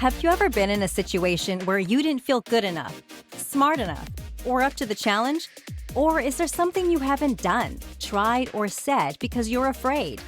Have you ever been in a situation where you didn't feel good enough, smart enough, or up to the challenge? Or is there something you haven't done, tried, or said because you're afraid?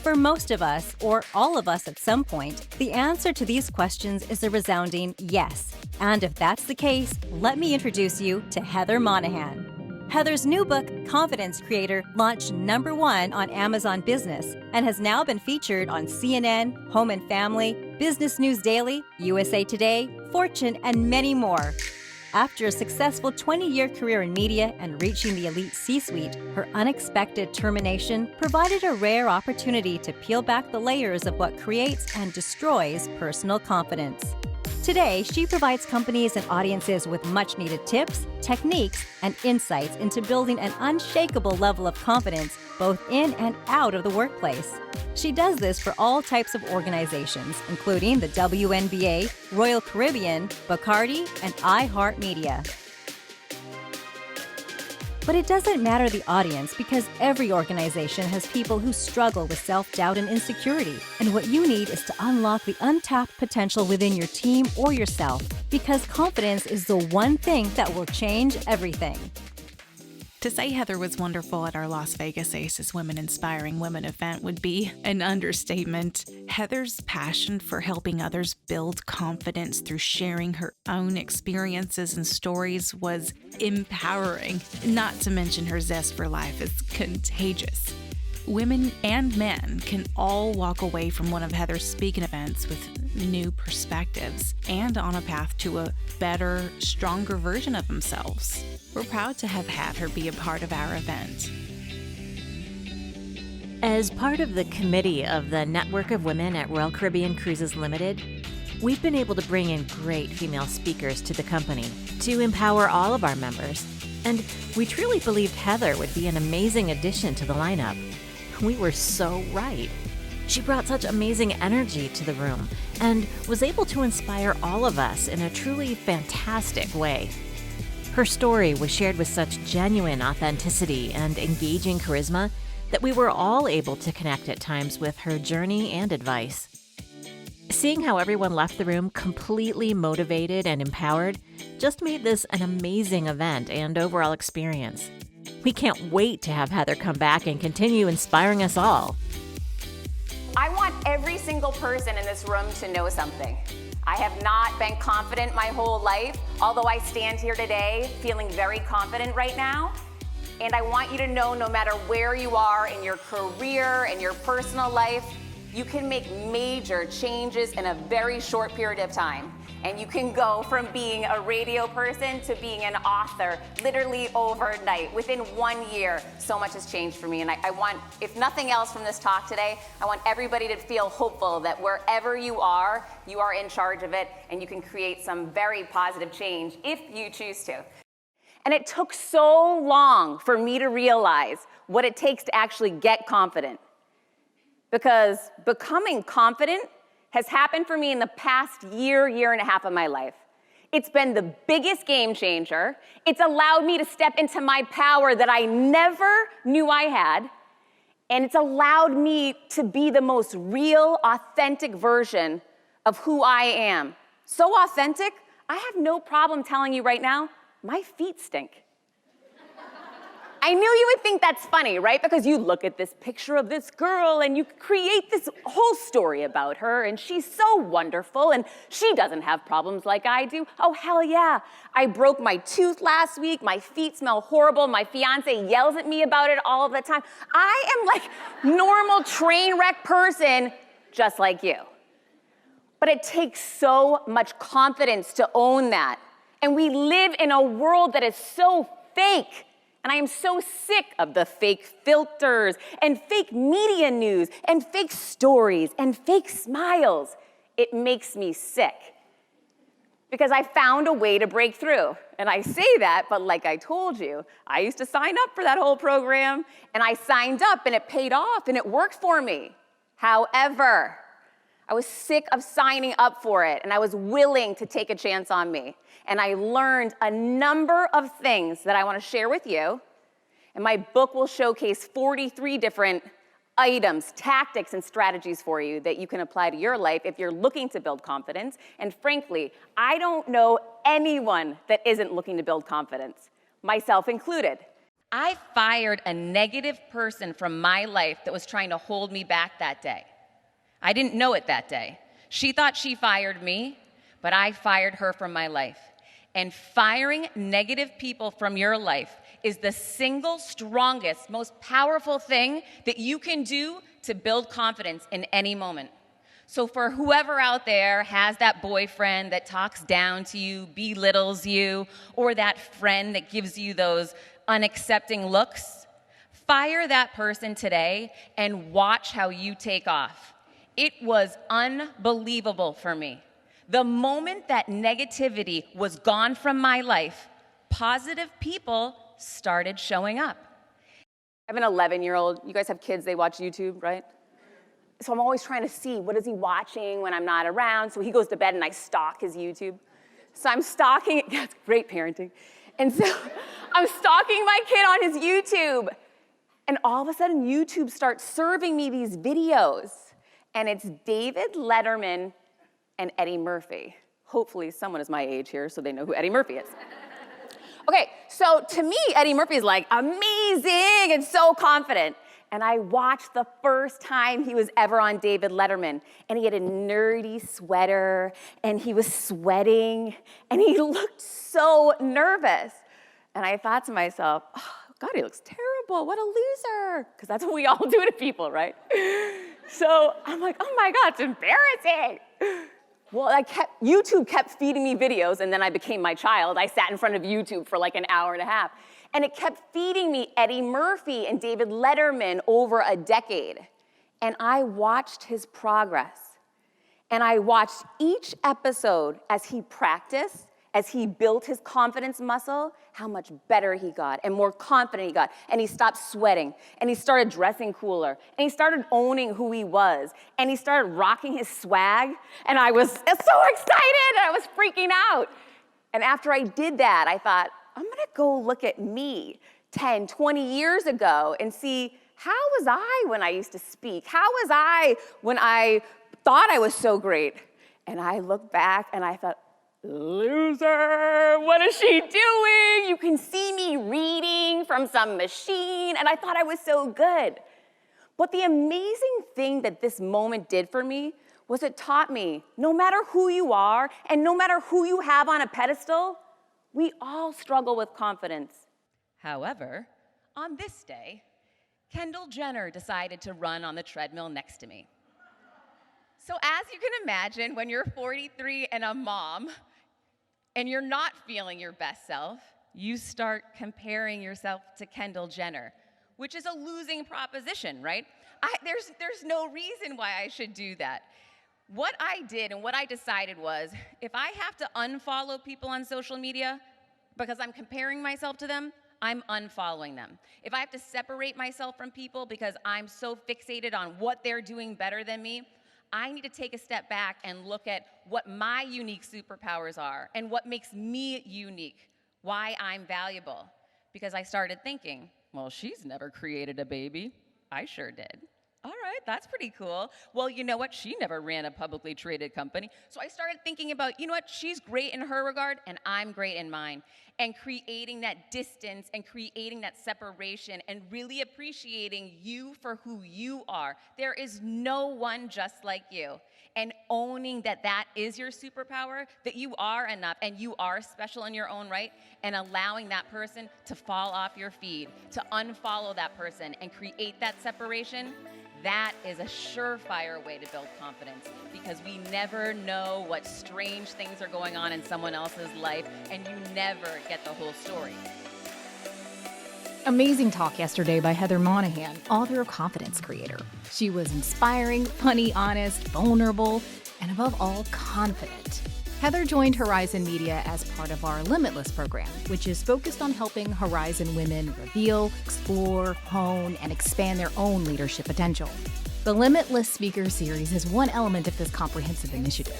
For most of us, or all of us at some point, the answer to these questions is a resounding yes. And if that's the case, let me introduce you to Heather Monahan. Heather's new book, Confidence Creator, launched #1 on Amazon Business and has now been featured on CNN, Home and Family, Business News Daily, USA Today, Fortune, and many more. After a successful 20-year career in media and reaching the elite C-suite, her unexpected termination provided a rare opportunity to peel back the layers of what creates and destroys personal confidence. Today, she provides companies and audiences with much-needed tips, techniques, and insights into building an unshakable level of confidence both in and out of the workplace. She does this for all types of organizations, including the WNBA, Royal Caribbean, Bacardi, and iHeartMedia. But it doesn't matter the audience because every organization has people who struggle with self-doubt and insecurity. And what you need is to unlock the untapped potential within your team or yourself, because confidence is the one thing that will change everything. To say Heather was wonderful at our Las Vegas Aces Women Inspiring Women event would be an understatement. Heather's passion for helping others build confidence through sharing her own experiences and stories was empowering. Not to mention her zest for life is contagious. Women and men can all walk away from one of Heather's speaking events with new perspectives and on a path to a better, stronger version of themselves. We're proud to have had her be a part of our event. As part of the committee of the Network of Women at Royal Caribbean Cruises Limited, we've been able to bring in great female speakers to the company to empower all of our members, and we truly believed Heather would be an amazing addition to the lineup. We were so right. She brought such amazing energy to the room and was able to inspire all of us in a truly fantastic way. Her story was shared with such genuine authenticity and engaging charisma that we were all able to connect at times with her journey and advice. Seeing how everyone left the room completely motivated and empowered just made this an amazing event and overall experience. We can't wait to have Heather come back and continue inspiring us all. I want every single person in this room to know something. I have not been confident my whole life, although I stand here today feeling very confident right now. And I want you to know, no matter where you are in your career and your personal life, you can make major changes in a very short period of time. And you can go from being a radio person to being an author literally overnight. Within 1 year, so much has changed for me. And I want, if nothing else from this talk today, I want everybody to feel hopeful that wherever you are in charge of it, and you can create some very positive change if you choose to. And it took so long for me to realize what it takes to actually get confident. Because becoming confident has happened for me in the past year and a half of my life. It's been the biggest game changer. It's allowed me to step into my power that I never knew I had. And it's allowed me to be the most real, authentic version of who I am. So authentic, I have no problem telling you right now, my feet stink. I knew you would think that's funny, right? Because you look at this picture of this girl and you create this whole story about her, and she's so wonderful, and she doesn't have problems like I do. Oh, hell yeah. I broke my tooth last week. My feet smell horrible. My fiance yells at me about it all the time. I am like normal train wreck person, just like you. But it takes so much confidence to own that. And we live in a world that is so fake. And I am so sick of the fake filters and fake media news and fake stories and fake smiles. It makes me sick because I found a way to break through. And I say that, but like I told you, I used to sign up for that whole program, and I signed up and it paid off and it worked for me. However, I was sick of signing up for it, and I was willing to take a chance on me. And I learned a number of things that I want to share with you. And my book will showcase 43 different items, tactics, and strategies for you that you can apply to your life if you're looking to build confidence. And frankly, I don't know anyone that isn't looking to build confidence, myself included. I fired a negative person from my life that was trying to hold me back that day. I didn't know it that day. She thought she fired me, but I fired her from my life. And firing negative people from your life is the single strongest, most powerful thing that you can do to build confidence in any moment. So for whoever out there has that boyfriend that talks down to you, belittles you, or that friend that gives you those unaccepting looks, fire that person today and watch how you take off. It was unbelievable for me. The moment that negativity was gone from my life, positive people started showing up. I have an 11-year-old. You guys have kids, they watch YouTube, right? So I'm always trying to see, what is he watching when I'm not around? So he goes to bed and I stalk his YouTube. So I'm stalking, that's great parenting. And so I'm stalking my kid on his YouTube. And all of a sudden, YouTube starts serving me these videos. And it's David Letterman and Eddie Murphy. Hopefully someone is my age here so they know who Eddie Murphy is. Okay, so to me, Eddie Murphy is like amazing and so confident. And I watched the first time he was ever on David Letterman, and he had a nerdy sweater, and he was sweating, and he looked so nervous. And I thought to myself, oh, God, he looks terrible, what a loser. Because that's what we all do to people, right? So I'm like, oh my God, it's embarrassing. Well, YouTube kept feeding me videos, and then I became my child. I sat in front of YouTube for like an hour and a half. And it kept feeding me Eddie Murphy and David Letterman over a decade. And I watched his progress. And I watched each episode as he practiced, as he built his confidence muscle, how much better he got and more confident he got. And he stopped sweating. And he started dressing cooler. And he started owning who he was. And he started rocking his swag. And I was so excited. And I was freaking out. And after I did that, I thought, I'm gonna go look at me 10, 20 years ago and see, how was I when I used to speak? How was I when I thought I was so great? And I looked back and I thought, loser, what is she doing? You can see me reading from some machine, and I thought I was so good. But the amazing thing that this moment did for me was it taught me, no matter who you are and no matter who you have on a pedestal, we all struggle with confidence. However, on this day, Kendall Jenner decided to run on the treadmill next to me. So as you can imagine, when you're 43 and a mom, and you're not feeling your best self, you start comparing yourself to Kendall Jenner, which is a losing proposition, right? There's no reason why I should do that. What I did and what I decided was, if I have to unfollow people on social media because I'm comparing myself to them, I'm unfollowing them. If I have to separate myself from people because I'm so fixated on what they're doing better than me, I need to take a step back and look at what my unique superpowers are and what makes me unique, why I'm valuable. Because I started thinking, well, she's never created a baby. I sure did. All right, that's pretty cool. Well, you know what? She never ran a publicly traded company. So I started thinking about, you know what? She's great in her regard, and I'm great in mine. And creating that distance and creating that separation and really appreciating you for who you are. There is no one just like you. And owning that that is your superpower, that you are enough and you are special in your own right, and allowing that person to fall off your feed, to unfollow that person and create that separation, that is a surefire way to build confidence, because we never know what strange things are going on in someone else's life, and you never get the whole story. Amazing talk yesterday by Heather Monahan, author of Confidence Creator. She was inspiring, funny, honest, vulnerable, and above all, confident. Heather joined Horizon Media as part of our Limitless program, which is focused on helping Horizon women reveal, explore, hone, and expand their own leadership potential. The Limitless Speaker Series is one element of this comprehensive initiative.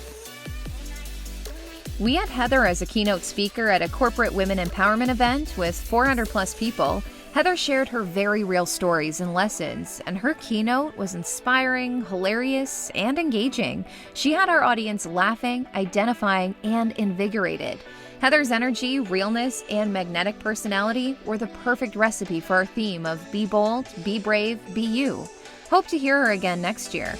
We had Heather as a keynote speaker at a corporate women empowerment event with 400 plus people. Heather shared her very real stories and lessons, and her keynote was inspiring, hilarious, and engaging. She had our audience laughing, identifying, and invigorated. Heather's energy, realness, and magnetic personality were the perfect recipe for our theme of Be Bold, Be Brave, Be You. Hope to hear her again next year.